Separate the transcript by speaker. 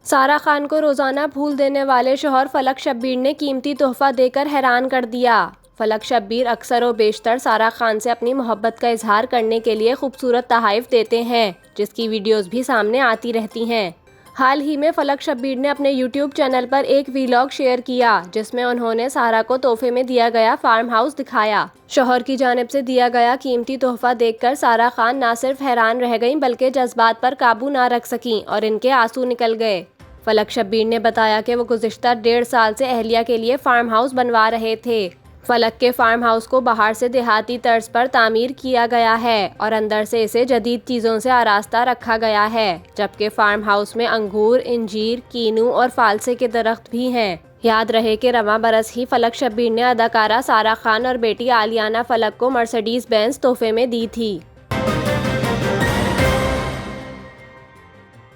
Speaker 1: سارہ خان کو روزانہ پھول دینے والے شوہر فلک شبیر نے قیمتی تحفہ دے کر حیران کر دیا۔ فلک شبیر اکثر و بیشتر سارہ خان سے اپنی محبت کا اظہار کرنے کے لیے خوبصورت تحائف دیتے ہیں، جس کی ویڈیوز بھی سامنے آتی رہتی ہیں۔ حال ہی میں فلک شبیر نے اپنے یوٹیوب چینل پر ایک ویلاگ شیئر کیا، جس میں انہوں نے سارہ کو تحفے میں دیا گیا فارم ہاؤس دکھایا۔ شوہر کی جانب سے دیا گیا قیمتی تحفہ دیکھ کر سارہ خان نہ صرف حیران رہ گئیں بلکہ جذبات پر قابو نہ رکھ سکیں اور ان کے آنسو نکل گئے۔ فلک شبیر نے بتایا کہ وہ گزشتہ 1.5 سال سے اہلیہ کے لیے فارم ہاؤس بنوا رہے تھے۔ فلک کے فارم ہاؤس کو باہر سے دیہاتی طرز پر تعمیر کیا گیا ہے اور اندر سے اسے جدید چیزوں سے آراستہ رکھا گیا ہے، جبکہ فارم ہاؤس میں انگور، انجیر، کینو اور فالسے کے درخت بھی ہیں۔ یاد رہے کہ رواں برس ہی فلک شبیر نے اداکارہ سارہ خان اور بیٹی آلیانہ فلک کو مرسڈیز بینز تحفے میں دی تھی۔